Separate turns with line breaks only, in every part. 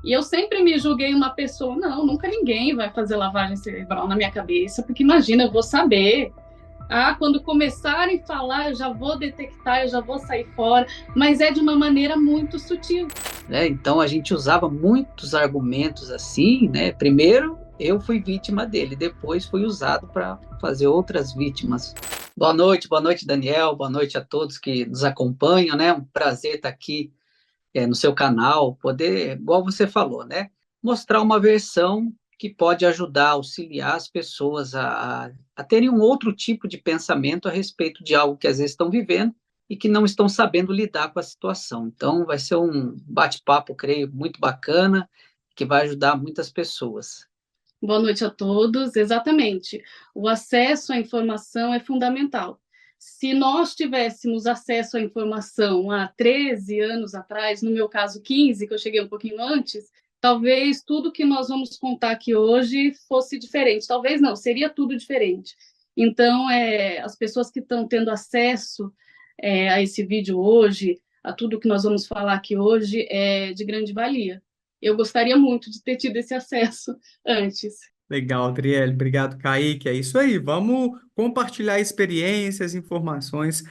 E eu sempre me julguei uma pessoa, não, nunca ninguém vai fazer lavagem cerebral na minha cabeça, porque imagina, eu vou saber. Ah, quando começarem a falar, eu já vou detectar, eu já vou sair fora, mas é de uma maneira muito sutil.
Né? Então a gente usava muitos argumentos assim, né? Primeiro eu fui vítima dele, depois fui usado para fazer outras vítimas. Boa noite, Daniel, boa noite a todos que nos acompanham, né? Um prazer estar aqui no seu canal, poder, igual você falou, né? Mostrar uma versão que pode ajudar, auxiliar as pessoas a terem um outro tipo de pensamento a respeito de algo que às vezes estão vivendo e que não estão sabendo lidar com a situação. Então, vai ser um bate-papo, creio, muito bacana, que vai ajudar muitas pessoas.
Boa noite a todos. Exatamente. O acesso à informação é fundamental. Se nós tivéssemos acesso à informação há 13 anos atrás, no meu caso 15, que eu cheguei um pouquinho antes, talvez tudo que nós vamos contar aqui hoje fosse diferente. Talvez não, seria tudo diferente. Então, as pessoas que estão tendo acesso a esse vídeo hoje, a tudo que nós vamos falar aqui hoje, é de grande valia. Eu gostaria muito de ter tido esse acesso antes.
Legal, Adriele. Obrigado, Kaique. É isso aí. Vamos compartilhar experiências, informações.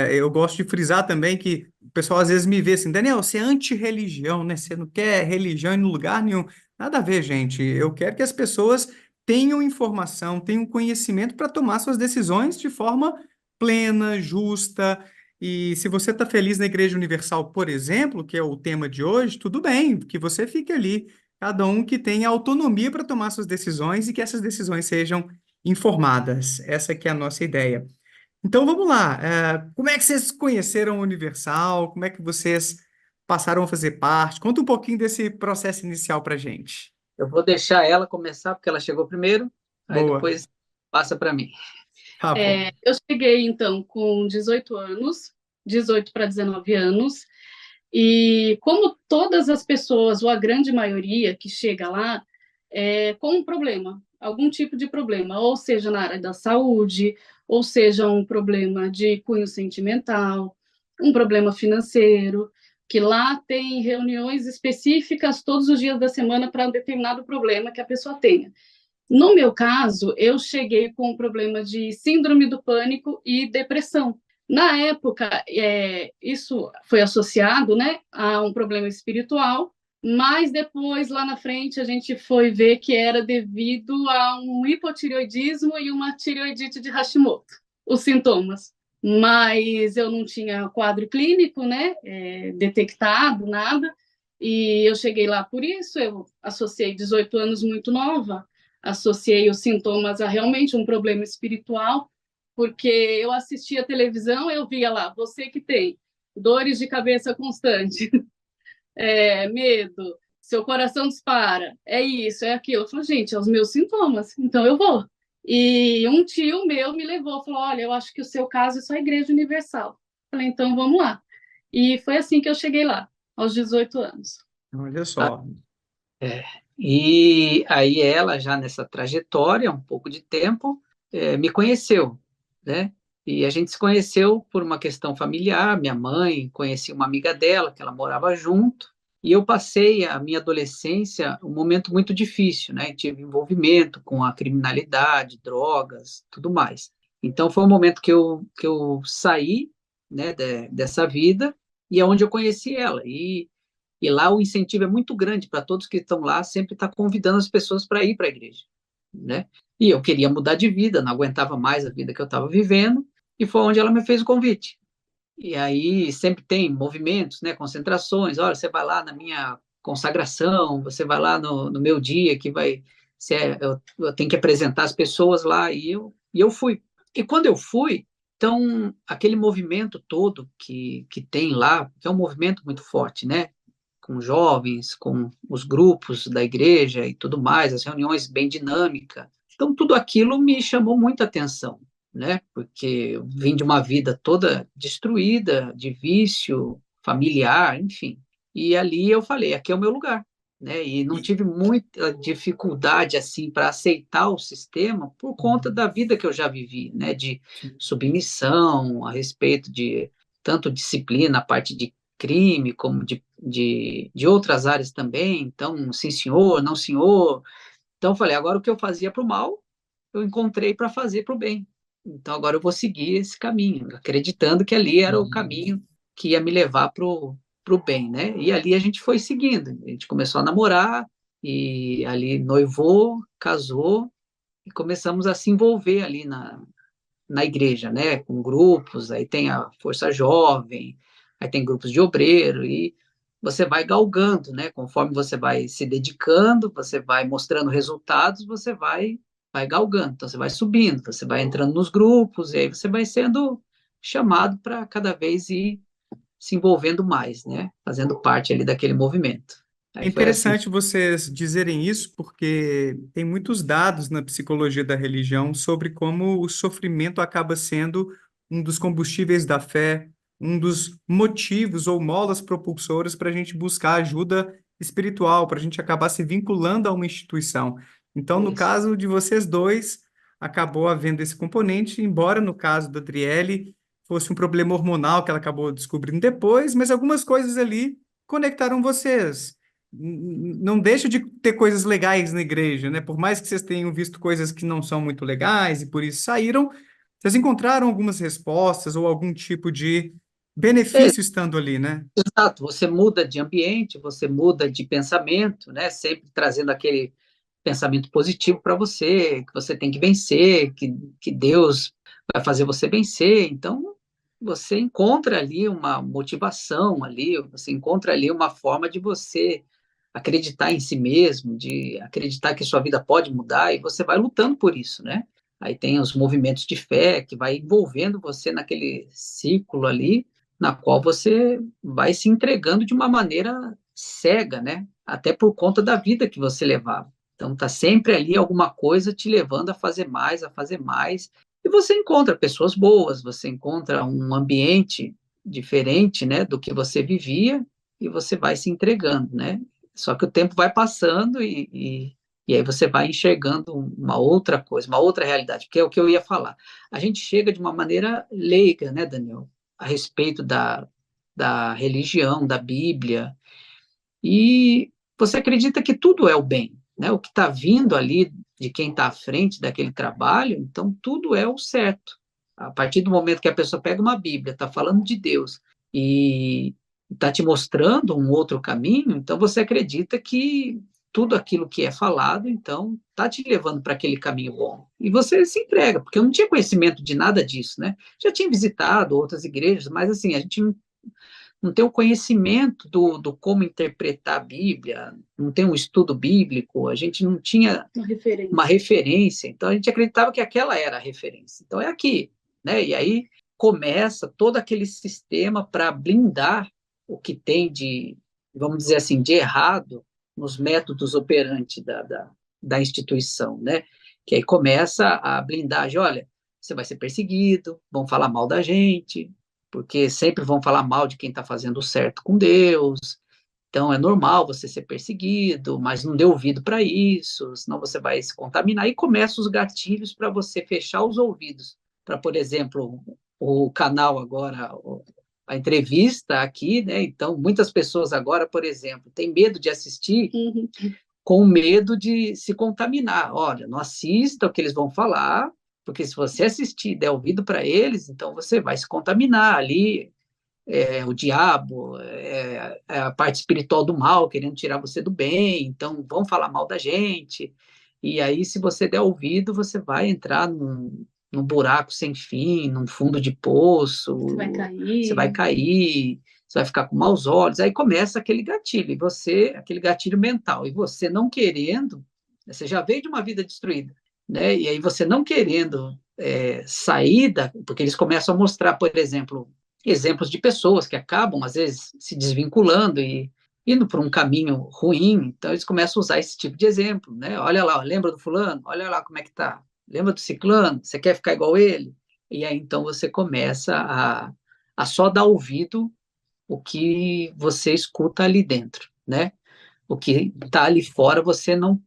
Eu gosto de frisar também que o pessoal às vezes me vê assim, Daniel, você é anti-religião, né? Você não quer religião em lugar nenhum. Nada a ver, gente. Eu quero que as pessoas tenham informação, tenham conhecimento para tomar suas decisões de forma plena, justa. E se você está feliz na Igreja Universal, por exemplo, que é o tema de hoje, tudo bem, que você fique ali. Cada um que tenha autonomia para tomar suas decisões e que essas decisões sejam informadas. Essa que é a nossa ideia. Então vamos lá. Como é que vocês conheceram o Universal? Como é que vocês passaram a fazer parte? Conta um pouquinho desse processo inicial para gente.
Eu vou deixar ela começar, porque ela chegou primeiro, aí
Boa.
depois passa para mim.
Tá bom.
Eu cheguei, então, com 18 anos, 18 para 19 anos, e como todas as pessoas, ou a grande maioria que chega lá, com um problema, algum tipo de problema, ou seja, na área da saúde, ou seja, um problema de cunho sentimental, um problema financeiro, que lá tem reuniões específicas todos os dias da semana para um determinado problema que a pessoa tenha. No meu caso, eu cheguei com um problema de síndrome do pânico e depressão. Na época, isso foi associado, né, a um problema espiritual, mas depois, lá na frente, a gente foi ver que era devido a um hipotireoidismo e uma tireoidite de Hashimoto, os sintomas. Mas eu não tinha quadro clínico, né, detectado, nada, e eu cheguei lá por isso, eu associei 18 anos muito nova, associei os sintomas a realmente um problema espiritual, porque eu assistia a televisão, eu via lá, você que tem dores de cabeça constante, medo, seu coração dispara, é isso, é aquilo. Eu falei, gente, é os meus sintomas, então eu vou. E um tio meu me levou, falou, olha, eu acho que o seu caso é só a Igreja Universal. Eu falei, então vamos lá. E foi assim que eu cheguei lá, aos 18 anos.
Olha
Ah,
só.
é. E aí ela, já nessa trajetória, um pouco de tempo, me conheceu, né? E a gente se conheceu por uma questão familiar. Minha mãe conhecia uma amiga dela, que ela morava junto, e eu passei a minha adolescência um momento muito difícil, né? Tive envolvimento com a criminalidade, drogas, tudo mais. Então foi um momento que eu saí, né, dessa vida, e é onde eu conheci ela. E lá o incentivo é muito grande para todos que estão lá, sempre está convidando as pessoas para ir para a igreja, né? E eu queria mudar de vida, não aguentava mais a vida que eu estava vivendo, e foi onde ela me fez o convite. E aí sempre tem movimentos, né, concentrações, olha, você vai lá na minha consagração, você vai lá no meu dia, que vai ser, eu tenho que apresentar as pessoas lá, e eu fui. E quando eu fui, então, aquele movimento todo que tem lá, que é um movimento muito forte, né? Com jovens, com os grupos da igreja e tudo mais, as reuniões bem dinâmicas. Então, tudo aquilo me chamou muita atenção, né? Porque eu vim de uma vida toda destruída, de vício familiar, enfim. E ali eu falei, aqui é o meu lugar, né? E não
E-
tive muita dificuldade assim para aceitar o sistema por conta da vida que eu já vivi, né? De submissão a respeito de tanto disciplina, a parte de crime, como de outras áreas também. Então, sim, senhor, não, senhor. Então, eu falei, agora o que eu fazia para o mal, eu encontrei para fazer para o bem. Então, agora eu vou seguir esse caminho, acreditando que ali era o caminho que ia me levar para o bem, né? E ali a gente foi seguindo. A gente começou a namorar, e ali noivou, casou, e começamos a se envolver ali na igreja, né? Com grupos, aí tem a Força Jovem, aí tem grupos de obreiro, e você vai galgando, né? Conforme você vai se dedicando, você vai mostrando resultados, você vai galgando. Então, você vai subindo, você vai entrando nos grupos, e aí você vai sendo chamado para cada vez ir se envolvendo mais, né? Fazendo parte ali daquele movimento.
É
Aí foi assim.
interessante vocês dizerem isso, porque tem muitos dados na psicologia da religião sobre como o sofrimento acaba sendo um dos combustíveis da fé, um dos motivos ou molas propulsoras para a gente buscar ajuda espiritual, para a gente acabar se vinculando a uma instituição. Então, no
Isso.
caso de vocês dois, acabou havendo esse componente, embora no caso da Adriele fosse um problema hormonal que ela acabou descobrindo depois, mas algumas coisas ali conectaram vocês. Não deixa de ter coisas legais na igreja, né? Por mais que vocês tenham visto coisas que não são muito legais e por isso saíram, vocês encontraram algumas respostas ou algum tipo de
É,
benefício estando ali, né?
exato, você muda de ambiente, você muda de pensamento, né? Sempre trazendo aquele pensamento positivo para você, que você tem que vencer, que Deus vai fazer você vencer. Então, você encontra ali uma motivação ali, você encontra ali uma forma de você acreditar em si mesmo, de acreditar que sua vida pode mudar, e você vai lutando por isso, né? Aí tem os movimentos de fé que vai envolvendo você naquele círculo ali, na qual você vai se entregando de uma maneira cega, né? Até por conta da vida que você levava. Então tá sempre ali alguma coisa te levando a fazer mais, e você encontra pessoas boas, você encontra um ambiente diferente, né, do que você vivia, e você vai se entregando, né? Só que o tempo vai passando, e aí você vai enxergando uma outra coisa, uma outra realidade, que é o que eu ia falar. A gente chega de uma maneira leiga, né, Daniel, a respeito da religião, da Bíblia, e você acredita que tudo é o bem, né? O que está vindo ali de quem está à frente daquele trabalho, então tudo é o certo. A partir do momento que a pessoa pega uma Bíblia, está falando de Deus e está te mostrando um outro caminho, então você acredita que tudo aquilo que é falado, então, está te levando para aquele caminho bom. E você se entrega, porque eu não tinha conhecimento de nada disso, né? Já tinha visitado outras igrejas, mas assim, a gente não tem o conhecimento do como interpretar a Bíblia, não tem um estudo bíblico, a gente não tinha uma referência, então a gente acreditava que aquela era a referência. Então é aqui, né? E aí começa todo aquele sistema para blindar o que tem de, vamos dizer assim, de errado nos métodos operantes da instituição, né? Que aí começa a blindagem, olha, você vai ser perseguido, vão falar mal da gente, porque sempre vão falar mal de quem está fazendo o certo com Deus. Então é normal você ser perseguido, mas não dê ouvido para isso, senão você vai se contaminar. E começam os gatilhos para você fechar os ouvidos. Para, por exemplo, o canal agora, a entrevista aqui, né? Então, muitas pessoas agora, por exemplo, têm medo de assistir com medo de se contaminar. Olha, não assista o que eles vão falar, porque se você assistir e der ouvido para eles, então você vai se contaminar ali. O diabo, a parte espiritual do mal, querendo tirar você do bem, então vão falar mal da gente. E aí, se você der ouvido, você vai entrar num buraco sem fim, num fundo de poço, você vai cair, você vai ficar com maus olhos. Aí começa aquele gatilho, e você, aquele gatilho mental, e você não querendo, você já veio de uma vida destruída, né? E aí você não querendo sair porque eles começam a mostrar, por exemplo, exemplos de pessoas que acabam, às vezes, se desvinculando e indo por um caminho ruim, então eles começam a usar esse tipo de exemplo, né? Olha lá, lembra do fulano? Olha lá como é que tá. Lembra do ciclano? Você quer ficar igual ele? E aí, então, você começa a só dar ouvido o que você escuta ali dentro, né? O que está ali fora, você não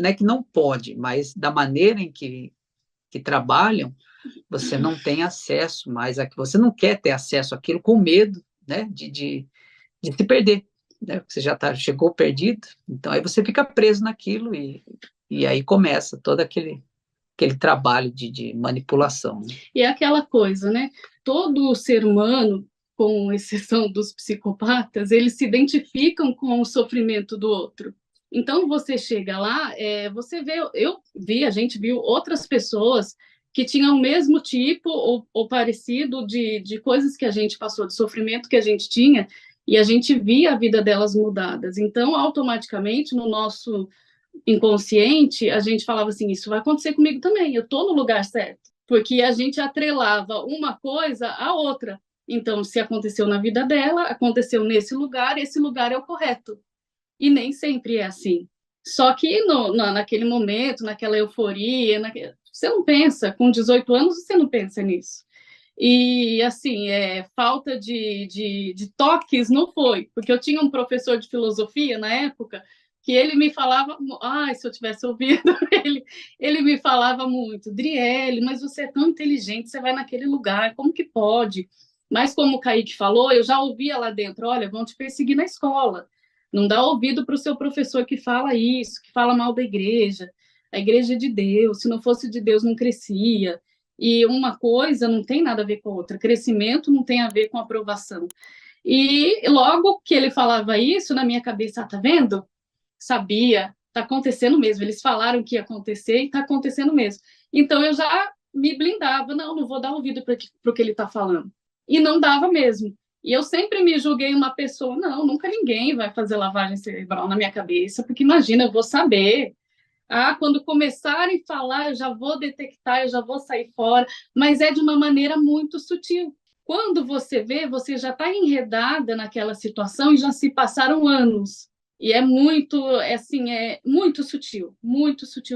é que não pode, mas da maneira em que trabalham, você não tem acesso mais a que você não quer ter acesso àquilo com medo, né, de de se perder, né? Você já chegou perdido, então aí você fica preso naquilo e aí começa todo aquele trabalho de manipulação.
E é aquela coisa, né? Todo ser humano, com exceção dos psicopatas, eles se identificam com o sofrimento do outro. Então, você chega lá, você vê, a gente viu outras pessoas que tinham o mesmo tipo ou parecido de coisas que a gente passou, de sofrimento que a gente tinha, e a gente via a vida delas mudadas. Então, automaticamente, no nosso inconsciente, a gente falava assim, isso vai acontecer comigo também, eu estou no lugar certo, porque a gente atrelava uma coisa à outra. Então, se aconteceu na vida dela, aconteceu nesse lugar, esse lugar é o correto. E nem sempre é assim. Só que naquele momento, naquela euforia, você não pensa, com 18 anos, você não pensa nisso. E, assim, falta de toques não foi, porque eu tinha um professor de filosofia na época que ele me falava, se eu tivesse ouvido, ele me falava muito, Driele, mas você é tão inteligente, você vai naquele lugar, como que pode? Mas como o Kaique falou, eu já ouvia lá dentro, olha, vão te perseguir na escola, não dá ouvido para o seu professor que fala isso, que fala mal da igreja, a igreja é de Deus, se não fosse de Deus não crescia, e uma coisa não tem nada a ver com a outra, crescimento não tem a ver com aprovação. E logo que ele falava isso, na minha cabeça, tá vendo? Sabia, tá acontecendo mesmo. Eles falaram que ia acontecer e tá acontecendo mesmo. Então eu já me blindava, não vou dar ouvido para o que ele está falando. E não dava mesmo. E eu sempre me julguei uma pessoa, não, nunca ninguém vai fazer lavagem cerebral na minha cabeça, porque imagina, eu vou saber. Quando começarem a falar, eu já vou detectar, eu já vou sair fora, mas é de uma maneira muito sutil. Quando você vê, você já está enredada naquela situação e já se passaram anos. E é muito muito sutil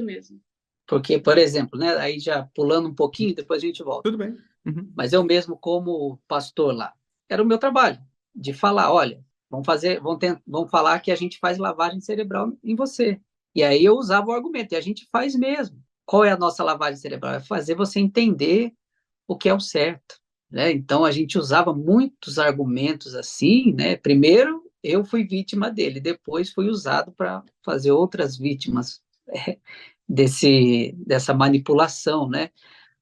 mesmo.
Porque, por exemplo, né, aí já pulando um pouquinho, depois a gente volta.
Tudo bem. Uhum.
Mas eu mesmo, como pastor lá, era o meu trabalho, de falar, olha, vão falar que a gente faz lavagem cerebral em você. E aí eu usava o argumento, e a gente faz mesmo. Qual é a nossa lavagem cerebral? É fazer você entender o que é o certo, né? Então a gente usava muitos argumentos assim, né? Primeiro eu fui vítima dele, depois fui usado para fazer outras vítimas dessa manipulação, né?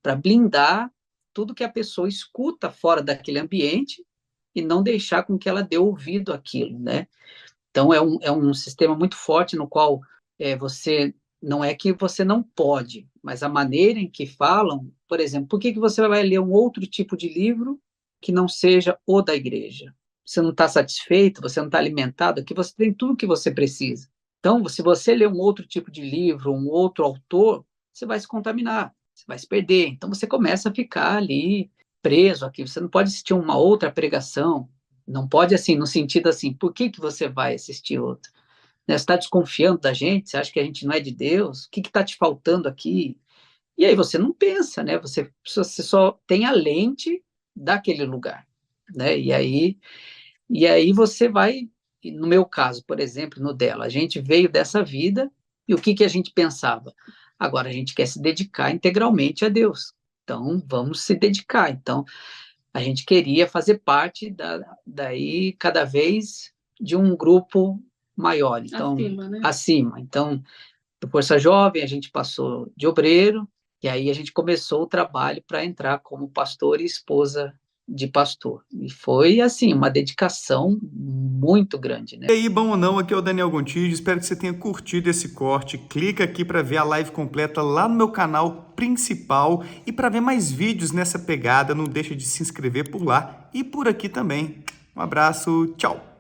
Para blindar tudo que a pessoa escuta fora daquele ambiente e não deixar com que ela dê ouvido àquilo, né? Então é um sistema muito forte no qual você não é que você não pode, mas a maneira em que falam, por exemplo, por que você vai ler um outro tipo de livro que não seja o da igreja? Você não está satisfeito, você não está alimentado, aqui você tem tudo que você precisa. Então, se você ler um outro tipo de livro, um outro autor, você vai se contaminar, você vai se perder. Então, você começa a ficar ali preso aqui. Você não pode assistir uma outra pregação, não pode, assim, no sentido assim, por que você vai assistir outra? Né? Você está desconfiando da gente? Você acha que a gente não é de Deus? O que está te faltando aqui? E aí você não pensa, né? Você só tem a lente daquele lugar, né? E aí você vai, no meu caso, por exemplo, no dela, a gente veio dessa vida e o que a gente pensava? Agora a gente quer se dedicar integralmente a Deus. Então, vamos se dedicar. Então, a gente queria fazer parte daí cada vez de um grupo maior, então
Acima, né?
acima. Então, do Força Jovem, a gente passou de obreiro, e aí a gente começou o trabalho para entrar como pastor e esposa de pastor. E foi, assim, uma dedicação muito grande, né?
E aí, bom ou não, aqui é o Daniel Gontijo, espero que você tenha curtido esse corte. Clica aqui para ver a live completa lá no meu canal principal e para ver mais vídeos nessa pegada, não deixa de se inscrever por lá e por aqui também. Um abraço, tchau!